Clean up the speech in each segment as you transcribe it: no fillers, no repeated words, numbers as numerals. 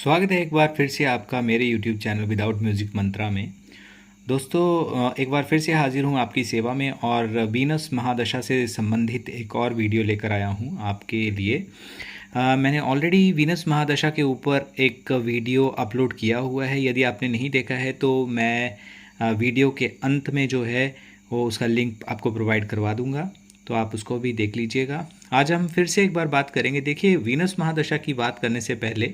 स्वागत है एक बार फिर से आपका मेरे YouTube चैनल विदाउट म्यूज़िक मंत्रा में। दोस्तों एक बार फिर से हाजिर हूँ आपकी सेवा में और वीनस महादशा से संबंधित एक और वीडियो लेकर आया हूँ आपके लिए। मैंने ऑलरेडी वीनस महादशा के ऊपर एक वीडियो अपलोड किया हुआ है। यदि आपने नहीं देखा है तो मैं वीडियो के अंत में जो है वो उसका लिंक आपको प्रोवाइड करवा दूँगा, तो आप उसको भी देख लीजिएगा। आज हम फिर से एक बार बात करेंगे। देखिए, वीनस महादशा की बात करने से पहले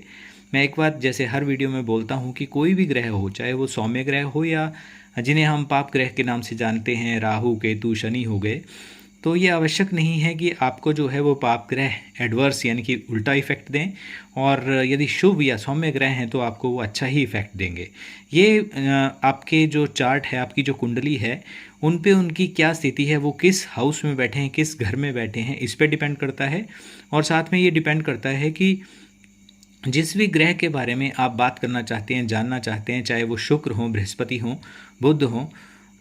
मैं एक बात जैसे हर वीडियो में बोलता हूँ कि कोई भी ग्रह हो, चाहे वो सौम्य ग्रह हो या जिन्हें हम पाप ग्रह के नाम से जानते हैं, राहु केतु शनि हो गए, तो ये आवश्यक नहीं है कि आपको जो है वो पाप ग्रह एडवर्स यानी कि उल्टा इफेक्ट दें, और यदि शुभ या सौम्य ग्रह हैं तो आपको वो अच्छा ही इफेक्ट देंगे। ये आपके जो चार्ट है, आपकी जो कुंडली है, उन पे उनकी क्या स्थिति है, वो किस हाउस में बैठे हैं, किस घर में बैठे हैं, इस पर डिपेंड करता है। और साथ में ये डिपेंड करता है कि जिस भी ग्रह के बारे में आप बात करना चाहते हैं, जानना चाहते हैं, चाहे वो शुक्र हो, बृहस्पति हो, बुध हो,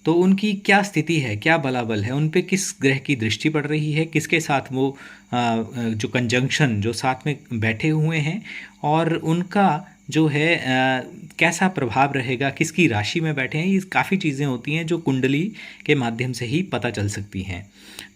तो उनकी क्या स्थिति है, क्या बलाबल है, उन पे किस ग्रह की दृष्टि पड़ रही है, किसके साथ वो जो कंजंक्शन जो साथ में बैठे हुए हैं, और उनका जो है कैसा प्रभाव रहेगा, किसकी राशि में बैठे हैं। ये काफ़ी चीज़ें होती हैं जो कुंडली के माध्यम से ही पता चल सकती हैं।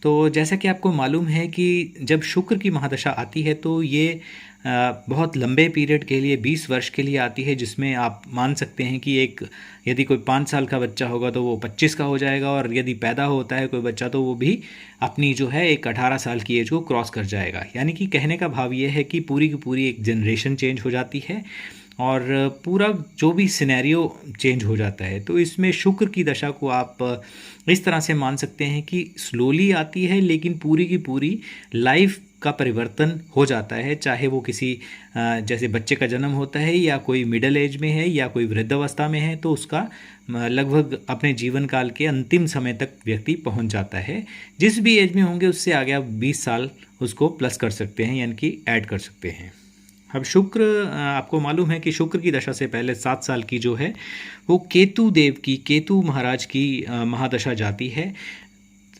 तो जैसा कि आपको मालूम है कि जब शुक्र की महादशा आती है तो ये बहुत लंबे पीरियड के लिए 20 वर्ष के लिए आती है, जिसमें आप मान सकते हैं कि एक यदि कोई 5 साल का बच्चा होगा तो वो 25 का हो जाएगा, और यदि पैदा होता है कोई बच्चा तो वो भी अपनी जो है एक 18 साल की एज को क्रॉस कर जाएगा। यानी कि कहने का भाव ये है कि पूरी की पूरी एक जनरेशन चेंज हो जाती है और पूरा जो भी सिनेरियो चेंज हो जाता है। तो इसमें शुक्र की दशा को आप इस तरह से मान सकते हैं कि स्लोली आती है, लेकिन पूरी की पूरी लाइफ का परिवर्तन हो जाता है। चाहे वो किसी जैसे बच्चे का जन्म होता है या कोई मिडिल एज में है या कोई वृद्धावस्था में है, तो उसका लगभग अपने जीवन काल के अंतिम समय तक व्यक्ति पहुंच जाता है। जिस भी एज में होंगे उससे आगे आप 20 साल उसको प्लस कर सकते हैं, यानी कि ऐड कर सकते हैं। अब शुक्र, आपको मालूम है कि शुक्र की दशा से पहले 7 साल की जो है वो केतु देव की, केतु महाराज की महादशा जाती है।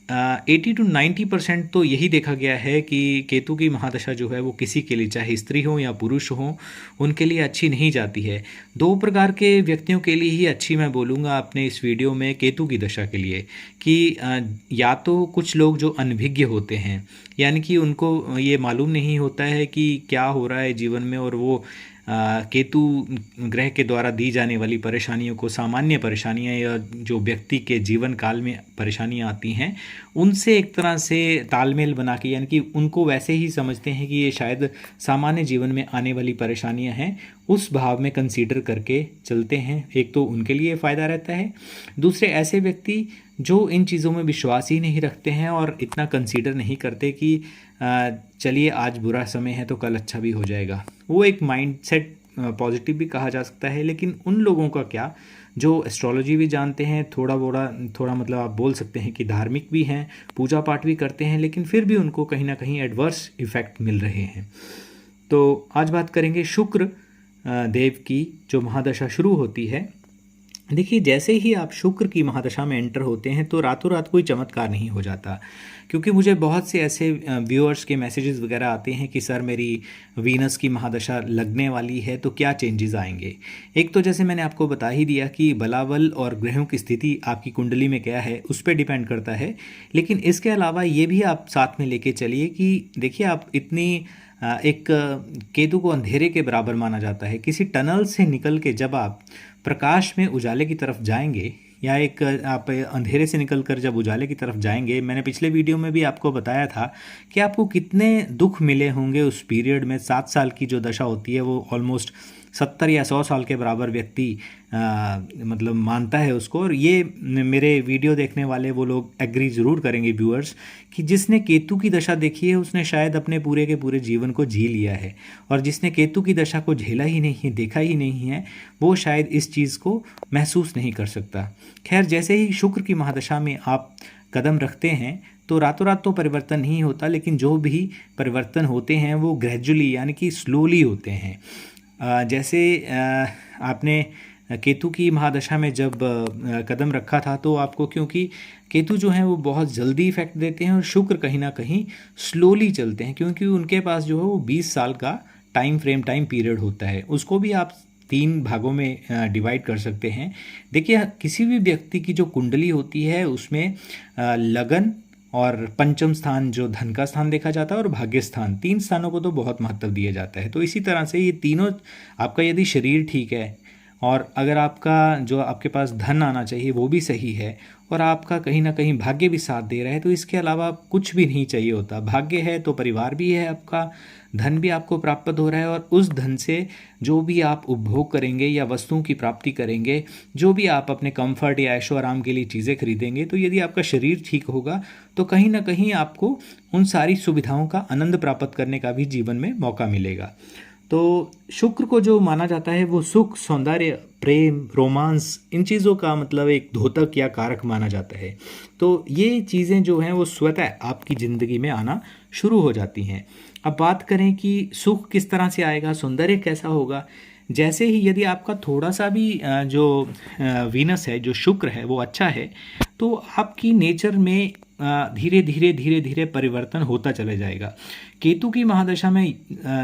80 to 90% तो यही देखा गया है कि केतु की महादशा जो है वो किसी के लिए, चाहे स्त्री हो या पुरुष हो, उनके लिए अच्छी नहीं जाती है। 2 प्रकार के व्यक्तियों के लिए ही अच्छी मैं बोलूँगा अपने इस वीडियो में केतु की दशा के लिए, कि या तो कुछ लोग जो अनभिज्ञ होते हैं, यानी कि उनको ये मालूम नहीं होता है कि क्या हो रहा है जीवन में, और वो केतु ग्रह के द्वारा दी जाने वाली परेशानियों को, सामान्य परेशानियां या जो व्यक्ति के जीवन काल में परेशानियां आती हैं, उनसे एक तरह से तालमेल बना के, यानी कि उनको वैसे ही समझते हैं कि ये शायद सामान्य जीवन में आने वाली परेशानियां हैं, उस भाव में कंसीडर करके चलते हैं। एक तो उनके लिए फ़ायदा रहता है, दूसरे ऐसे व्यक्ति जो इन चीज़ों में विश्वास ही नहीं रखते हैं और इतना कंसीडर नहीं करते कि चलिए आज बुरा समय है तो कल अच्छा भी हो जाएगा, वो एक माइंडसेट पॉजिटिव भी कहा जा सकता है। लेकिन उन लोगों का क्या जो एस्ट्रोलॉजी भी जानते हैं, थोड़ा मतलब आप बोल सकते हैं कि धार्मिक भी हैं, पूजा पाठ भी करते हैं, लेकिन फिर भी उनको कहीं ना कहीं एडवर्स इफ़ेक्ट मिल रहे हैं। तो आज बात करेंगे शुक्र देव की जो महादशा शुरू होती है। देखिए, जैसे ही आप शुक्र की महादशा में एंटर होते हैं तो रातों रात कोई चमत्कार नहीं हो जाता, क्योंकि मुझे बहुत से ऐसे व्यूअर्स के मैसेजेस वगैरह आते हैं कि सर मेरी वीनस की महादशा लगने वाली है तो क्या चेंजेस आएंगे। एक तो जैसे मैंने आपको बता ही दिया कि बलाबल और ग्रहों की स्थिति आपकी कुंडली में क्या है उस पर डिपेंड करता है, लेकिन इसके अलावा ये भी आप साथ में लेके चलिए कि देखिए, आप इतनी एक केतु को अंधेरे के बराबर माना जाता है। किसी टनल से निकल के जब आप प्रकाश में उजाले की तरफ जाएंगे, या एक आप अंधेरे से निकलकर जब उजाले की तरफ जाएंगे, मैंने पिछले वीडियो में भी आपको बताया था कि आपको कितने दुख मिले होंगे उस पीरियड में। 7 साल की जो दशा होती है वो ऑलमोस्ट 70 या 100 साल के बराबर व्यक्ति मतलब मानता है उसको। और ये मेरे वीडियो देखने वाले वो लोग एग्री ज़रूर करेंगे व्यूअर्स, कि जिसने केतु की दशा देखी है उसने शायद अपने पूरे के पूरे जीवन को जी लिया है, और जिसने केतु की दशा को झेला ही नहीं है, देखा ही नहीं है, वो शायद इस चीज़ को महसूस नहीं कर सकता। खैर, जैसे ही शुक्र की महादशा में आप कदम रखते हैं तो रातों रात तो परिवर्तन नहीं होता, लेकिन जो भी परिवर्तन होते हैं वो ग्रेजुअली यानी कि स्लोली होते हैं। जैसे आपने केतु की महादशा में जब कदम रखा था तो आपको, क्योंकि केतु जो हैं वो बहुत जल्दी इफेक्ट देते हैं और शुक्र कहीं ना कहीं स्लोली चलते हैं, क्योंकि उनके पास जो है वो 20 साल का टाइम पीरियड होता है, उसको भी आप 3 भागों में डिवाइड कर सकते हैं। देखिए, किसी भी व्यक्ति की जो कुंडली होती है उसमें लगन और पंचम स्थान जो धन का स्थान देखा जाता है और भाग्य स्थान, 3 स्थानों को तो बहुत महत्व दिया जाता है। तो इसी तरह से ये तीनों, आपका यदि शरीर ठीक है और अगर आपका जो आपके पास धन आना चाहिए वो भी सही है और आपका कहीं ना कहीं भाग्य भी साथ दे रहा है, तो इसके अलावा कुछ भी नहीं चाहिए होता। भाग्य है तो परिवार भी है आपका, धन भी आपको प्राप्त हो रहा है और उस धन से जो भी आप उपभोग करेंगे या वस्तुओं की प्राप्ति करेंगे, जो भी आप अपने कंफर्ट या ऐशो आराम के लिए चीज़ें खरीदेंगे, तो यदि आपका शरीर ठीक होगा तो कहीं ना कहीं आपको उन सारी सुविधाओं का आनंद प्राप्त करने का भी जीवन में मौका मिलेगा। तो शुक्र को जो माना जाता है वो सुख, सौंदर्य, प्रेम, रोमांस, इन चीज़ों का मतलब एक द्योतक या कारक माना जाता है। तो ये चीज़ें जो हैं वो स्वतः आपकी ज़िंदगी में आना शुरू हो जाती हैं। अब बात करें कि सुख किस तरह से आएगा, सौंदर्य कैसा होगा। जैसे ही यदि आपका थोड़ा सा भी जो वीनस है, जो शुक्र है, वो अच्छा है, तो आपकी नेचर में धीरे धीरे परिवर्तन होता चला जाएगा। केतु की महादशा में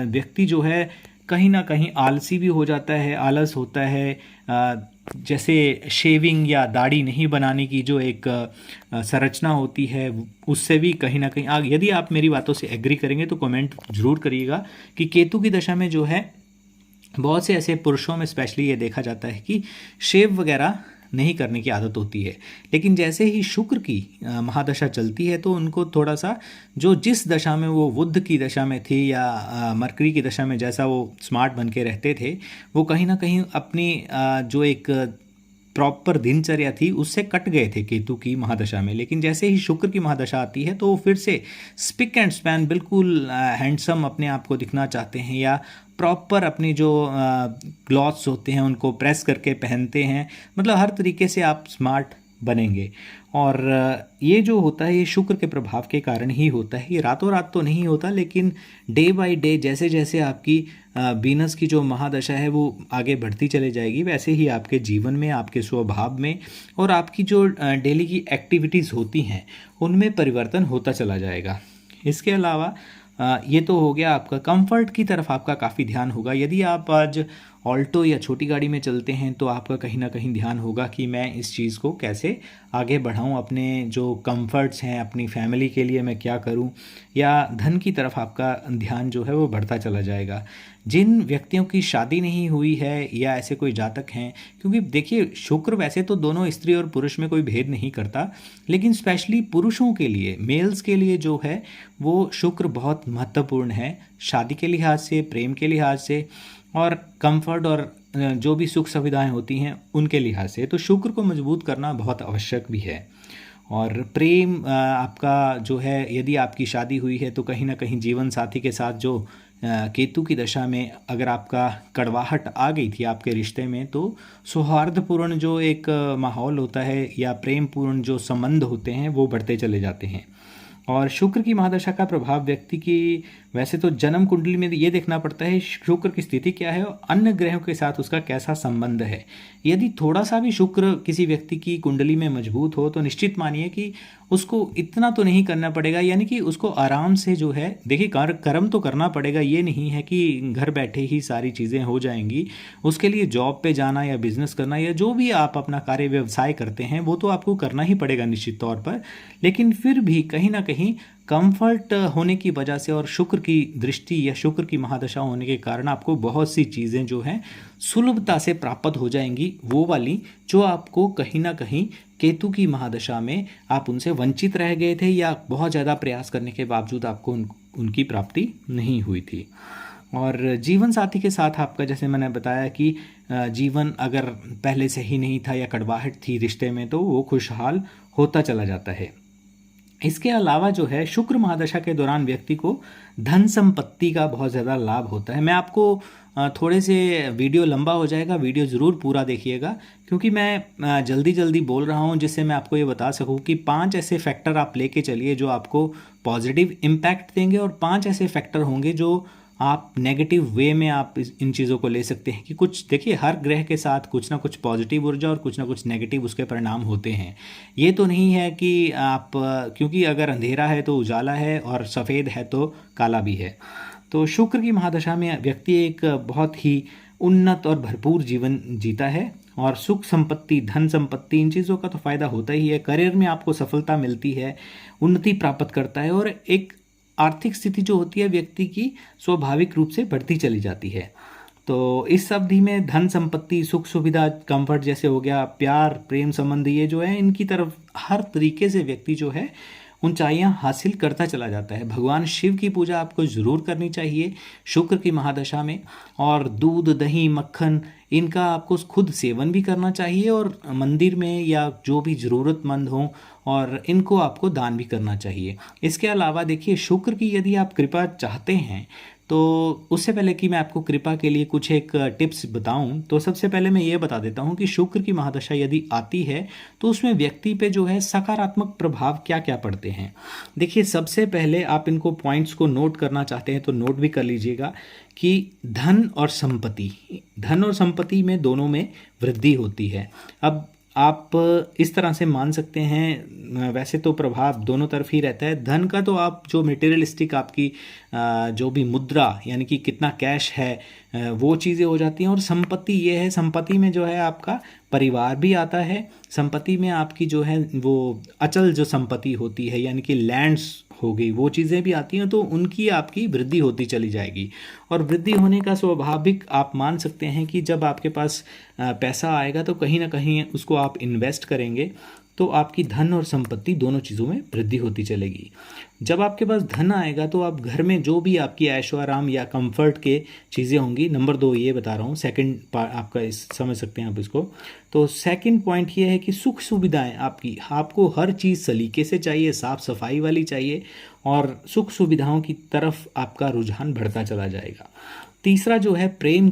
व्यक्ति जो है कहीं ना कहीं आलसी भी हो जाता है, आलस होता है। जैसे शेविंग या दाढ़ी नहीं बनाने की जो एक संरचना होती है, उससे भी कहीं ना कहीं यदि आप मेरी बातों से एग्री करेंगे तो कमेंट ज़रूर करिएगा कि केतु की दशा में जो है बहुत से ऐसे पुरुषों में स्पेशली ये देखा जाता है कि शेव वगैरह नहीं करने की आदत होती है। लेकिन जैसे ही शुक्र की महादशा चलती है तो उनको थोड़ा सा, जो जिस दशा में वो बुध की दशा में थी या मरकरी की दशा में जैसा वो स्मार्ट बन के रहते थे, वो कहीं ना कहीं अपनी जो एक प्रॉपर दिनचर्या थी उससे कट गए थे केतु की महादशा में। लेकिन जैसे ही शुक्र की महादशा आती है तो वो फिर से स्पिक एंड स्पैन, बिल्कुल हैंडसम अपने आप को दिखना चाहते हैं या प्रॉपर अपनी जो क्लॉथ्स होते हैं उनको प्रेस करके पहनते हैं। मतलब हर तरीके से आप स्मार्ट बनेंगे। और ये जो होता है ये शुक्र के प्रभाव के कारण ही होता है। ये रातों रात तो नहीं होता, लेकिन डे बाय डे जैसे जैसे आपकी वीनस की जो महादशा है वो आगे बढ़ती चले जाएगी, वैसे ही आपके जीवन में, आपके स्वभाव में और आपकी जो डेली की एक्टिविटीज़ होती हैं उनमें परिवर्तन होता चला जाएगा। इसके अलावा ये तो हो गया आपका कंफर्ट की तरफ, आपका काफ़ी ध्यान होगा। यदि आप आज ऑल्टो या छोटी गाड़ी में चलते हैं तो आपका कहीं ना कहीं ध्यान होगा कि मैं इस चीज़ को कैसे आगे बढ़ाऊं, अपने जो कंफर्ट्स हैं, अपनी फैमिली के लिए मैं क्या करूं, या धन की तरफ आपका ध्यान जो है वो बढ़ता चला जाएगा। जिन व्यक्तियों की शादी नहीं हुई है या ऐसे कोई जातक हैं, क्योंकि देखिए शुक्र वैसे तो दोनों स्त्री और पुरुष में कोई भेद नहीं करता, लेकिन स्पेशली पुरुषों के लिए, मेल्स के लिए जो है वो शुक्र बहुत महत्वपूर्ण है, शादी के लिहाज से, प्रेम के लिहाज से और कंफर्ट और जो भी सुख सुविधाएं होती हैं उनके लिहाज से। तो शुक्र को मजबूत करना बहुत आवश्यक भी है। और प्रेम आपका जो है, यदि आपकी शादी हुई है तो कहीं ना कहीं जीवन साथी के साथ जो केतु की दशा में अगर आपका कड़वाहट आ गई थी आपके रिश्ते में, तो सौहार्दपूर्ण जो एक माहौल होता है या प्रेमपूर्ण जो संबंध होते हैं वो बढ़ते चले जाते हैं। और शुक्र की महादशा का प्रभाव व्यक्ति की, वैसे तो जन्म कुंडली में ये देखना पड़ता है शुक्र की स्थिति क्या है और अन्य ग्रहों के साथ उसका कैसा संबंध है। यदि थोड़ा सा भी शुक्र किसी व्यक्ति की कुंडली में मजबूत हो तो निश्चित मानिए कि उसको इतना तो नहीं करना पड़ेगा, यानी कि उसको आराम से जो है, देखिए कर्म तो करना पड़ेगा, ये नहीं है कि घर बैठे ही सारी चीज़ें हो जाएंगी। उसके लिए जॉब पे जाना या बिजनेस करना या जो भी आप अपना कार्य व्यवसाय करते हैं वो तो आपको करना ही पड़ेगा निश्चित तौर पर, लेकिन फिर भी कहीं ना कहीं कंफर्ट होने की वजह से और शुक्र की दृष्टि या शुक्र की महादशा होने के कारण आपको बहुत सी चीज़ें जो हैं सुलभता से प्राप्त हो जाएंगी, वो वाली जो आपको कहीं ना कहीं केतु की महादशा में आप उनसे वंचित रह गए थे या बहुत ज़्यादा प्रयास करने के बावजूद आपको उनकी प्राप्ति नहीं हुई थी। और जीवन साथी के साथ आपका, जैसे मैंने बताया कि जीवन अगर पहले से ही नहीं था या कड़वाहट थी रिश्ते में, तो वो खुशहाल होता चला जाता है। इसके अलावा जो है शुक्र महादशा के दौरान व्यक्ति को धन संपत्ति का बहुत ज़्यादा लाभ होता है। मैं आपको थोड़े से, वीडियो लंबा हो जाएगा, वीडियो ज़रूर पूरा देखिएगा, क्योंकि मैं जल्दी जल्दी बोल रहा हूँ जिससे मैं आपको ये बता सकूँ कि 5 ऐसे फैक्टर आप लेके चलिए जो आपको पॉजिटिव इम्पैक्ट देंगे और 5 ऐसे फैक्टर होंगे जो आप नेगेटिव वे में आप इन चीज़ों को ले सकते हैं। कि कुछ देखिए, हर ग्रह के साथ कुछ ना कुछ पॉजिटिव ऊर्जा और कुछ ना कुछ नेगेटिव उसके परिणाम होते हैं। ये तो नहीं है कि आप, क्योंकि अगर अंधेरा है तो उजाला है और सफ़ेद है तो काला भी है। तो शुक्र की महादशा में व्यक्ति एक बहुत ही उन्नत और भरपूर जीवन जीता है और सुख संपत्ति, धन संपत्ति, इन चीज़ों का तो फायदा होता ही है। करियर में आपको सफलता मिलती है, उन्नति प्राप्त करता है और एक आर्थिक स्थिति जो होती है व्यक्ति की स्वाभाविक रूप से बढ़ती चली जाती है। तो इस अवधि में धन संपत्ति, सुख सुविधा, कंफर्ट जैसे हो गया, प्यार, प्रेम संबंध, ये जो है इनकी तरफ हर तरीके से व्यक्ति जो है ऊंचाइयां हासिल करता चला जाता है। भगवान शिव की पूजा आपको ज़रूर करनी चाहिए शुक्र की महादशा में, और दूध, दही, मक्खन इनका आपको खुद सेवन भी करना चाहिए और मंदिर में या जो भी ज़रूरतमंद हों और इनको आपको दान भी करना चाहिए। इसके अलावा देखिए, शुक्र की यदि आप कृपा चाहते हैं तो उससे पहले कि मैं आपको कृपा के लिए कुछ एक टिप्स बताऊं, तो सबसे पहले मैं ये बता देता हूं कि शुक्र की महादशा यदि आती है तो उसमें व्यक्ति पे जो है सकारात्मक प्रभाव क्या क्या पड़ते हैं। देखिए, सबसे पहले आप इनको पॉइंट्स को नोट करना चाहते हैं तो नोट भी कर लीजिएगा कि धन और संपत्ति में दोनों में वृद्धि होती है। अब आप इस तरह से मान सकते हैं, वैसे तो प्रभाव दोनों तरफ ही रहता है। धन का तो आप जो मटेरियलिस्टिक आपकी जो भी मुद्रा यानी कि कितना कैश है वो चीज़ें हो जाती हैं, और संपत्ति ये है, संपत्ति में जो है आपका परिवार भी आता है। संपत्ति में आपकी जो है वो अचल जो संपत्ति होती है यानी कि लैंड्स हो गई, वो चीज़ें भी आती हैं, तो उनकी आपकी वृद्धि होती चली जाएगी। और वृद्धि होने का स्वाभाविक आप मान सकते हैं कि जब आपके पास पैसा आएगा तो कहीं ना कहीं उसको आप इन्वेस्ट करेंगे तो आपकी धन और संपत्ति दोनों चीज़ों में वृद्धि होती चलेगी। जब आपके पास धन आएगा तो आप घर में जो भी आपकी ऐशो आराम या कंफर्ट के चीज़ें होंगी, नंबर 2 ये बता रहा हूँ, सेकंड पार्ट आपका इस समझ सकते हैं आप इसको। तो सेकंड पॉइंट ये है कि सुख सुविधाएं आपको हर चीज़ सलीके से चाहिए, साफ सफाई वाली चाहिए, और सुख सुविधाओं की तरफ आपका रुझान बढ़ता चला जाएगा। तीसरा जो है प्रेम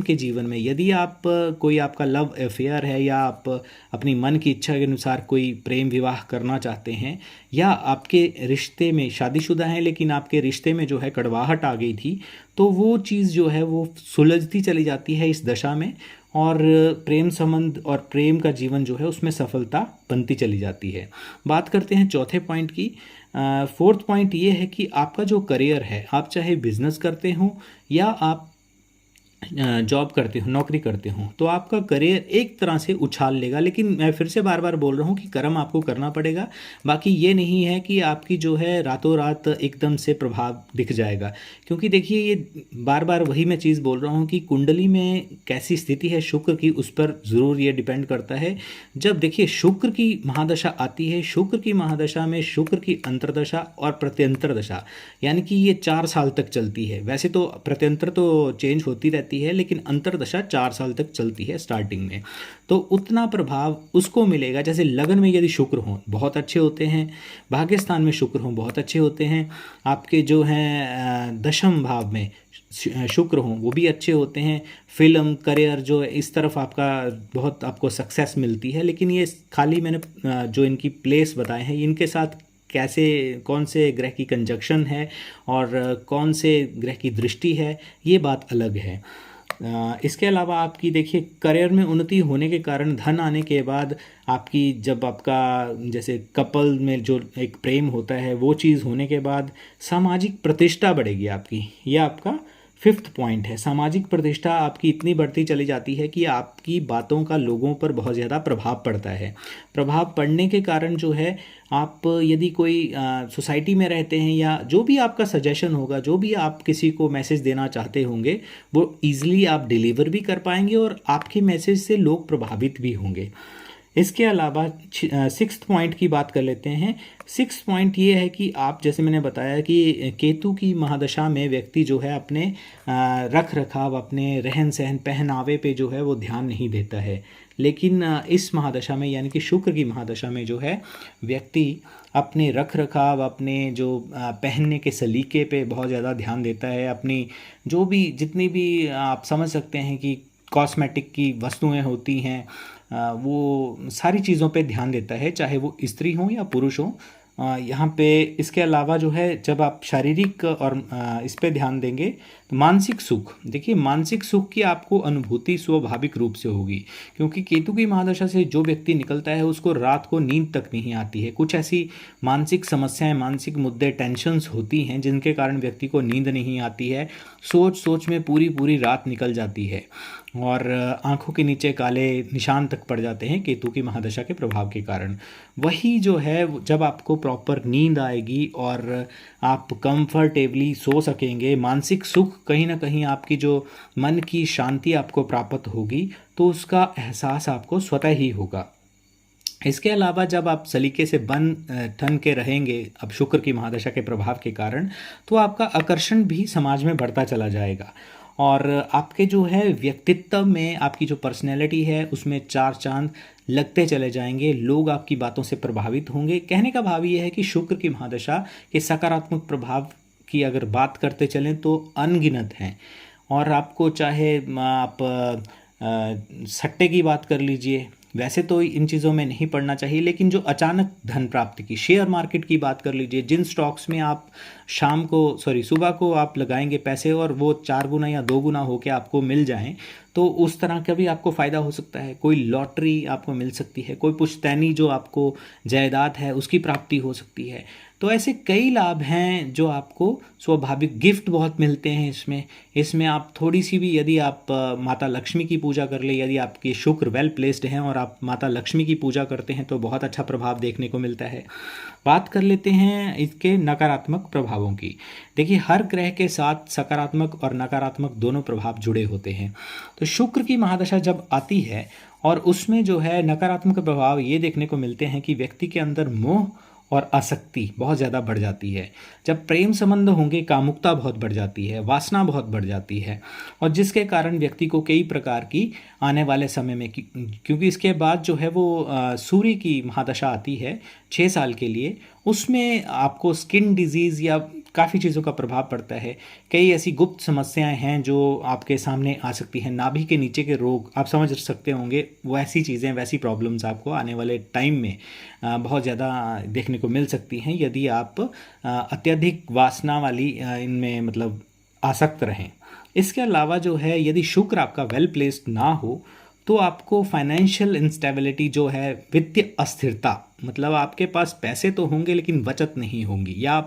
के जीवन में यदि आप कोई आपका लव अफेयर है या आप अपनी मन की इच्छा के अनुसार कोई प्रेम विवाह करना चाहते हैं, या आपके रिश्ते में शादीशुदा हैं लेकिन आपके रिश्ते में जो है कड़वाहट आ गई थी, तो वो चीज़ जो है वो सुलझती चली जाती है इस दशा में, और प्रेम संबंध और प्रेम का जीवन जो है उसमें सफलता बनती चली जाती है। बात करते हैं चौथे पॉइंट की। फोर्थ पॉइंट ये है कि आपका जो करियर है, आप चाहे बिजनेस करते हो या आप जॉब करते हो, नौकरी करते हो, तो आपका करियर एक तरह से उछाल लेगा। लेकिन मैं फिर से बार बार बोल रहा हूँ कि कर्म आपको करना पड़ेगा। बाकी ये नहीं है कि आपकी जो है रातों रात एकदम से प्रभाव दिख जाएगा, क्योंकि देखिए ये बार बार वही मैं चीज़ बोल रहा हूँ कि कुंडली में कैसी स्थिति है शुक्र की, उस पर ज़रूर ये डिपेंड करता है। जब देखिए शुक्र की महादशा आती है, शुक्र की महादशा में शुक्र की अंतर्दशा और प्रत्यंतर दशा, यानी कि ये 4 साल तक चलती है। वैसे तो प्रत्यंतर तो चेंज होती रहती है, लेकिन अंतर्दशा 4 साल तक चलती है स्टार्टिंग में, तो उतना प्रभाव उसको मिलेगा। जैसे लगन में यदि शुक्र हो बहुत अच्छे होते हैं, भाग्यस्थान में शुक्र हो बहुत अच्छे होते हैं, आपके जो हैं दशम भाव में शुक्र हो वो भी अच्छे होते हैं। फिल्म करियर जो इस तरफ आपका बहुत आपको सक्सेस मिलती है। लेकिन ये खाली मैंने जो इनकी प्लेस बताए हैं, इनके साथ कैसे कौन से ग्रह की कंजक्शन है और कौन से ग्रह की दृष्टि है, ये बात अलग है। इसके अलावा आपकी देखिए करियर में उन्नति होने के कारण धन आने के बाद आपकी जब आपका जैसे कपल में जो एक प्रेम होता है वो चीज़ होने के बाद सामाजिक प्रतिष्ठा बढ़ेगी आपकी। यह आपका 5th पॉइंट है। सामाजिक प्रतिष्ठा आपकी इतनी बढ़ती चली जाती है कि आपकी बातों का लोगों पर बहुत ज़्यादा प्रभाव पड़ता है। प्रभाव पड़ने के कारण जो है आप यदि कोई सोसाइटी में रहते हैं या जो भी आपका सजेशन होगा, जो भी आप किसी को मैसेज देना चाहते होंगे, वो ईज़िली आप डिलीवर भी कर पाएंगे और आपके मैसेज से लोग प्रभावित भी होंगे। इसके अलावा 6th पॉइंट की बात कर लेते हैं। 6th पॉइंट ये है कि आप जैसे मैंने बताया कि केतु की महादशा में व्यक्ति जो है अपने रख रखाव, अपने रहन सहन, पहनावे पे जो है वो ध्यान नहीं देता है। लेकिन इस महादशा में यानी कि शुक्र की महादशा में जो है व्यक्ति अपने रख रखाव, अपने जो पहनने के सलीके पे बहुत ज़्यादा ध्यान देता है। अपनी जो भी जितनी भी आप समझ सकते हैं कि कॉस्मेटिक की वस्तुएं होती हैं, वो सारी चीज़ों पे ध्यान देता है, चाहे वो स्त्री हो या पुरुष हो। यहाँ पे इसके अलावा जो है जब आप शारीरिक और इस पे ध्यान देंगे तो मानसिक सुख, देखिए मानसिक सुख की आपको अनुभूति स्वाभाविक रूप से होगी, क्योंकि केतु की महादशा से जो व्यक्ति निकलता है उसको रात को नींद तक नहीं आती है। कुछ ऐसी मानसिक समस्याएं, मानसिक मुद्दे, टेंशन्स होती हैं जिनके कारण व्यक्ति को नींद नहीं आती है, सोच सोच में पूरी पूरी रात निकल जाती है और आंखों के नीचे काले निशान तक पड़ जाते हैं केतु की महादशा के प्रभाव के कारण। वही जो है जब आपको प्रॉपर नींद आएगी और आप कंफर्टेबली सो सकेंगे, मानसिक सुख कहीं ना कहीं आपकी जो मन की शांति आपको प्राप्त होगी, तो उसका एहसास आपको स्वतः ही होगा। इसके अलावा जब आप सलीके से बन ठन के रहेंगे अब शुक्र की महादशा के प्रभाव के कारण, तो आपका आकर्षण भी समाज में बढ़ता चला जाएगा और आपके जो है व्यक्तित्व में, आपकी जो पर्सनैलिटी है उसमें चार चांद लगते चले जाएंगे। लोग आपकी बातों से प्रभावित होंगे। कहने का भाव ये है कि शुक्र की महादशा के सकारात्मक प्रभाव की अगर बात करते चलें तो अनगिनत हैं, और आपको चाहे आप सट्टे की बात कर लीजिए, वैसे तो इन चीज़ों में नहीं पड़ना चाहिए, लेकिन जो अचानक धन प्राप्ति की, शेयर मार्केट की बात कर लीजिए, जिन स्टॉक्स में आप सुबह को आप लगाएंगे पैसे और वो 4 गुना या 2 गुना होके आपको मिल जाएं, तो उस तरह का भी आपको फ़ायदा हो सकता है। कोई लॉटरी आपको मिल सकती है, कोई पुश्तैनी जो आपको जायदाद है उसकी प्राप्ति हो सकती है। तो ऐसे कई लाभ हैं जो आपको स्वाभाविक, गिफ्ट बहुत मिलते हैं इसमें आप थोड़ी सी भी, यदि आप माता लक्ष्मी की पूजा कर ले, यदि आपके शुक्र वेल प्लेस्ड हैं और आप माता लक्ष्मी की पूजा करते हैं तो बहुत अच्छा प्रभाव देखने को मिलता है। बात कर लेते हैं इसके नकारात्मक प्रभावों की। देखिए हर ग्रह के साथ सकारात्मक और नकारात्मक दोनों प्रभाव जुड़े होते हैं। तो शुक्र की महादशा जब आती है और उसमें जो है नकारात्मक प्रभाव ये देखने को मिलते हैं कि व्यक्ति के अंदर मोह और आसक्ति बहुत ज़्यादा बढ़ जाती है। जब प्रेम संबंध होंगे कामुकता बहुत बढ़ जाती है, वासना बहुत बढ़ जाती है, और जिसके कारण व्यक्ति को कई प्रकार की आने वाले समय में, क्योंकि इसके बाद जो है वो सूर्य की महादशा आती है 6 साल के लिए, उसमें आपको स्किन डिजीज़ या काफ़ी चीज़ों का प्रभाव पड़ता है। कई ऐसी गुप्त समस्याएं हैं जो आपके सामने आ सकती हैं, नाभि के नीचे के रोग आप समझ सकते होंगे, वैसी चीज़ें, वैसी प्रॉब्लम्स आपको आने वाले टाइम में बहुत ज़्यादा देखने को मिल सकती हैं यदि आप अत्यधिक वासना वाली इनमें मतलब आसक्त रहें। इसके अलावा जो है यदि शुक्र आपका वेल प्लेस्ड ना हो तो आपको फाइनेंशियल इंस्टेबिलिटी जो है, वित्तीय अस्थिरता, मतलब आपके पास पैसे तो होंगे लेकिन बचत नहीं होंगी, या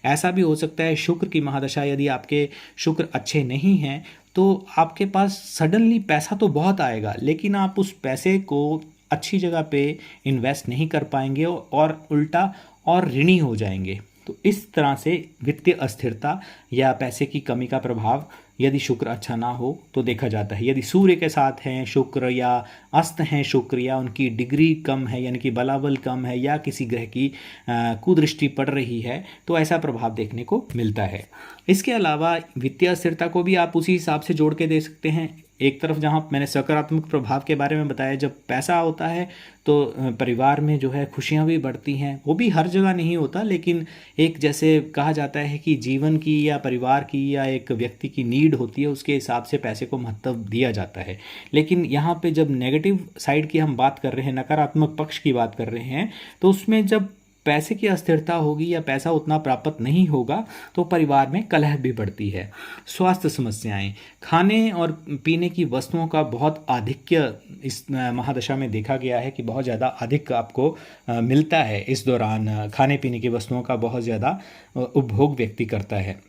ऐसा भी हो सकता है शुक्र की महादशा यदि आपके शुक्र अच्छे नहीं हैं तो आपके पास सडनली पैसा तो बहुत आएगा लेकिन आप उस पैसे को अच्छी जगह पे इन्वेस्ट नहीं कर पाएंगे और उल्टा और ऋणी हो जाएंगे। तो इस तरह से वित्तीय अस्थिरता या पैसे की कमी का प्रभाव यदि शुक्र अच्छा ना हो तो देखा जाता है। यदि सूर्य के साथ हैं शुक्र या अस्त हैं शुक्र, या उनकी डिग्री कम है यानी कि बलाबल कम है, या किसी ग्रह की कुदृष्टि पड़ रही है, तो ऐसा प्रभाव देखने को मिलता है। इसके अलावा वित्तीय अस्थिरता को भी आप उसी हिसाब से जोड़ के दे सकते हैं। एक तरफ जहाँ मैंने सकारात्मक प्रभाव के बारे में बताया, जब पैसा होता है तो परिवार में जो है खुशियाँ भी बढ़ती हैं। वो भी हर जगह नहीं होता, लेकिन एक जैसे कहा जाता है कि जीवन की या परिवार की या एक व्यक्ति की नीड होती है, उसके हिसाब से पैसे को महत्व दिया जाता है। लेकिन यहाँ पे जब नेगेटिव साइड की हम बात कर रहे हैं, नकारात्मक पक्ष की बात कर रहे हैं, तो उसमें जब पैसे की अस्थिरता होगी या पैसा उतना प्राप्त नहीं होगा तो परिवार में कलह भी बढ़ती है। स्वास्थ्य समस्याएं, खाने और पीने की वस्तुओं का बहुत आधिक्य इस महादशा में देखा गया है कि बहुत ज़्यादा अधिक आपको मिलता है। इस दौरान खाने पीने की वस्तुओं का बहुत ज़्यादा उपभोग व्यक्ति करता है।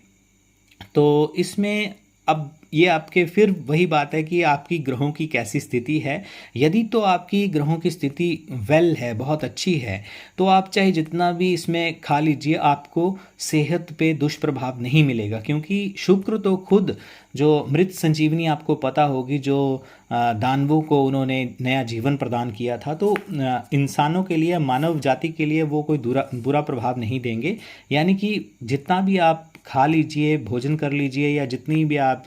तो इसमें अब ये आपके फिर वही बात है कि आपकी ग्रहों की कैसी स्थिति है। यदि तो आपकी ग्रहों की स्थिति वेल है, बहुत अच्छी है, तो आप चाहे जितना भी इसमें खा लीजिए आपको सेहत पे दुष्प्रभाव नहीं मिलेगा, क्योंकि शुक्र तो खुद जो मृत संजीवनी आपको पता होगी, जो दानवों को उन्होंने नया जीवन प्रदान किया था, तो इंसानों के लिए, मानव जाति के लिए वो कोई बुरा प्रभाव नहीं देंगे। यानी कि जितना भी आप खा लीजिए, भोजन कर लीजिए या जितनी भी आप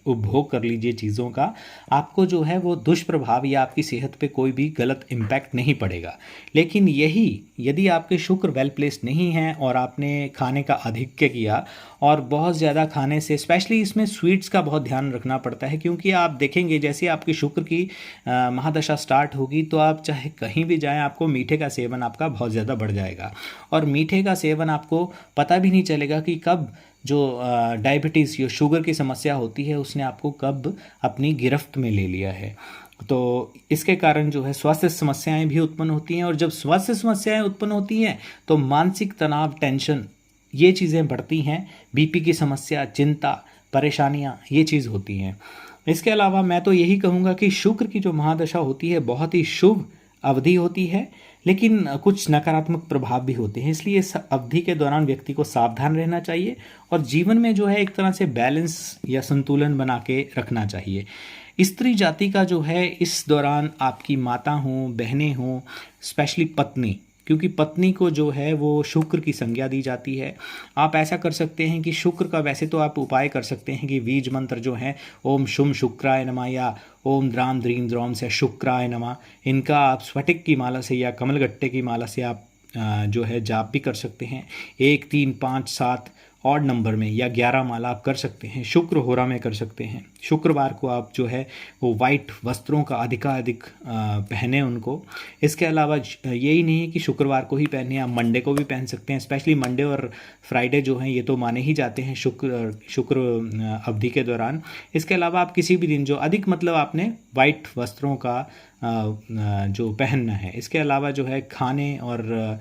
उपभोग कर लीजिए चीज़ों का, आपको जो है वो दुष्प्रभाव या आपकी सेहत पे कोई भी गलत इम्पैक्ट नहीं पड़ेगा। लेकिन यही यदि आपके शुक्र वेल प्लेस्ड नहीं हैं और आपने खाने का आधिक्य किया और बहुत ज़्यादा खाने से, स्पेशली इसमें स्वीट्स का बहुत ध्यान रखना पड़ता है, क्योंकि आप देखेंगे जैसे आपकी शुक्र की महादशा स्टार्ट होगी तो आप चाहे कहीं भी जाएं, आपको मीठे का सेवन आपका बहुत ज़्यादा बढ़ जाएगा। और मीठे का सेवन आपको पता भी नहीं चलेगा कि कब जो डायबिटीज़ या शुगर की समस्या होती है उसने आपको कब अपनी गिरफ्त में ले लिया है। तो इसके कारण जो है स्वास्थ्य समस्याएं भी उत्पन्न होती हैं, और जब स्वास्थ्य समस्याएं उत्पन्न होती हैं तो मानसिक तनाव, टेंशन, ये चीज़ें बढ़ती हैं। बीपी की समस्या, चिंता, परेशानियां, ये चीज़ होती हैं। इसके अलावा मैं तो यही कहूँगा कि शुक्र की जो महादशा होती है बहुत ही शुभ अवधि होती है, लेकिन कुछ नकारात्मक प्रभाव भी होते हैं, इसलिए इस अवधि के दौरान व्यक्ति को सावधान रहना चाहिए और जीवन में जो है एक तरह से बैलेंस या संतुलन बना के रखना चाहिए। स्त्री जाति का जो है इस दौरान आपकी माता हों, बहनें हों, स्पेशली पत्नी, क्योंकि पत्नी को जो है वो शुक्र की संज्ञा दी जाती है। आप ऐसा कर सकते हैं कि शुक्र का वैसे तो आप उपाय कर सकते हैं कि बीज मंत्र जो है ओम शुम शुक्राय नमः या ओम द्राम द्रीम द्रोम से शुक्राय नमः, इनका आप स्फटिक की माला से या कमलगट्टे की माला से आप जो है जाप भी कर सकते हैं। 1, 3, 5, 7 ऑड नंबर में या 11 माला आप कर सकते हैं। शुक्र होरा में कर सकते हैं। शुक्रवार को आप जो है वो वाइट वस्त्रों का अधिकाधिक पहने उनको। इसके अलावा यही नहीं है कि शुक्रवार को ही पहने, आप मंडे को भी पहन सकते हैं। स्पेशली मंडे और फ्राइडे जो हैं ये तो माने ही जाते हैं शुक्र अवधि के दौरान। इसके अलावा आप किसी भी दिन जो अधिक मतलब आपने वाइट वस्त्रों का जो पहनना है। इसके अलावा जो है खाने और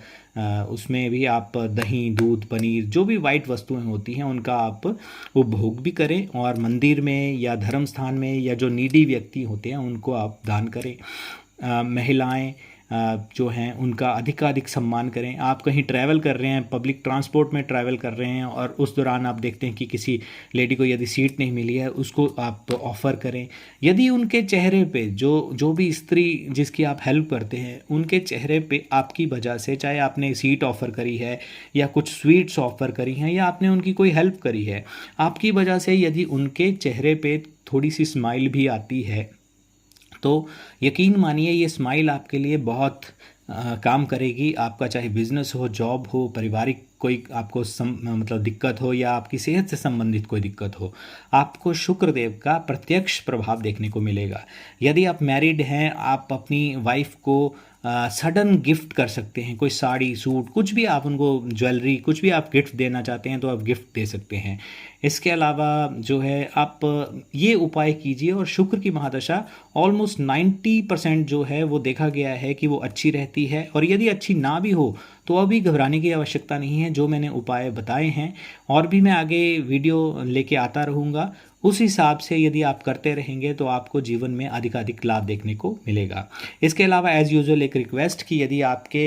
उसमें भी आप दही, दूध, पनीर, जो भी वाइट वस्तुएं होती हैं उनका आप उपभोग भी करें, और मंदिर में या धर्म स्थान में या जो नीडी व्यक्ति होते हैं उनको आप दान करें। महिलाएं जो हैं उनका अधिकाधिक सम्मान करें। आप कहीं ट्रैवल कर रहे हैं, पब्लिक ट्रांसपोर्ट में ट्रैवल कर रहे हैं और उस दौरान आप देखते हैं कि किसी लेडी को यदि सीट नहीं मिली है, उसको आप ऑफ़र करें। यदि उनके चेहरे पे जो भी स्त्री जिसकी आप हेल्प करते हैं उनके चेहरे पे आपकी वजह से, चाहे आपने सीट ऑफ़र करी है या कुछ स्वीट्स ऑफ़र करी हैं या आपने उनकी कोई हेल्प करी है, आपकी वजह से यदि उनके चेहरे पे थोड़ी सी स्माइल भी आती है तो यकीन मानिए ये स्माइल आपके लिए बहुत काम करेगी। आपका चाहे बिजनेस हो, जॉब हो, पारिवारिक कोई आपको मतलब दिक्कत हो या आपकी सेहत से संबंधित कोई दिक्कत हो, आपको शुक्रदेव का प्रत्यक्ष प्रभाव देखने को मिलेगा। यदि आप मैरिड हैं, आप अपनी वाइफ को सडन गिफ्ट कर सकते हैं, कोई साड़ी, सूट, कुछ भी आप उनको, ज्वेलरी, कुछ भी आप गिफ्ट देना चाहते हैं तो आप गिफ्ट दे सकते हैं। इसके अलावा जो है आप ये उपाय कीजिए और शुक्र की महादशा ऑलमोस्ट 90% जो है वो देखा गया है कि वो अच्छी रहती है। और यदि अच्छी ना भी हो तो अभी घबराने की आवश्यकता नहीं है। जो मैंने उपाय बताए हैं और भी मैं आगे वीडियो लेके आता रहूँगा, उस हिसाब से यदि आप करते रहेंगे तो आपको जीवन में अधिकाधिक लाभ देखने को मिलेगा। इसके अलावा एज़ यूजुअल एक रिक्वेस्ट कि यदि आपके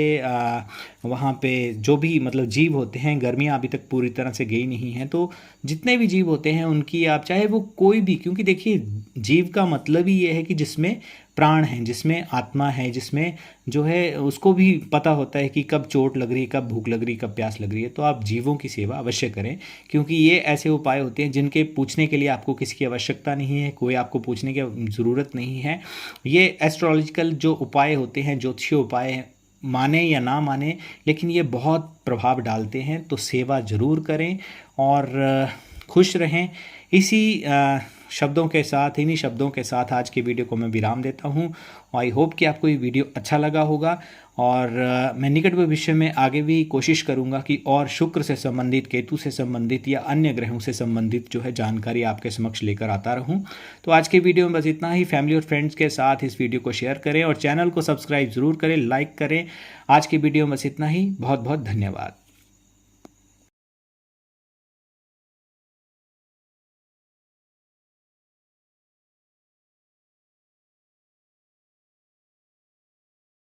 वहाँ पे जो भी मतलब जीव होते हैं, गर्मियाँ अभी तक पूरी तरह से गई नहीं हैं, तो जितने भी जीव होते हैं उनकी आप, चाहे वो कोई भी, क्योंकि देखिए जीव का मतलब ही ये है कि जिसमें प्राण है, जिसमें आत्मा है, जिसमें जो है उसको भी पता होता है कि कब चोट लग रही है, कब भूख लग रही है, कब प्यास लग रही है। तो आप जीवों की सेवा अवश्य करें, क्योंकि ये ऐसे उपाय होते हैं जिनके पूछने के लिए आपको किसी की आवश्यकता नहीं है, कोई आपको पूछने की ज़रूरत नहीं है। ये एस्ट्रोलॉजिकल जो उपाय होते हैं, ज्योतिषीय उपाय, माने या ना माने, लेकिन ये बहुत प्रभाव डालते हैं। तो सेवा ज़रूर करें और खुश रहें। शब्दों के साथ, इन्हीं शब्दों के साथ आज की वीडियो को मैं विराम देता हूं। आई होप कि आपको ये वीडियो अच्छा लगा होगा और मैं निकट भविष्य में आगे भी कोशिश करूंगा कि और शुक्र से संबंधित, केतु से संबंधित या अन्य ग्रहों से संबंधित जो है जानकारी आपके समक्ष लेकर आता रहूं। तो आज के वीडियो में बस इतना ही। फैमिली और फ्रेंड्स के साथ इस वीडियो को शेयर करें और चैनल को सब्सक्राइब ज़रूर करें, लाइक करें। आज की वीडियो में बस इतना ही। बहुत बहुत धन्यवाद।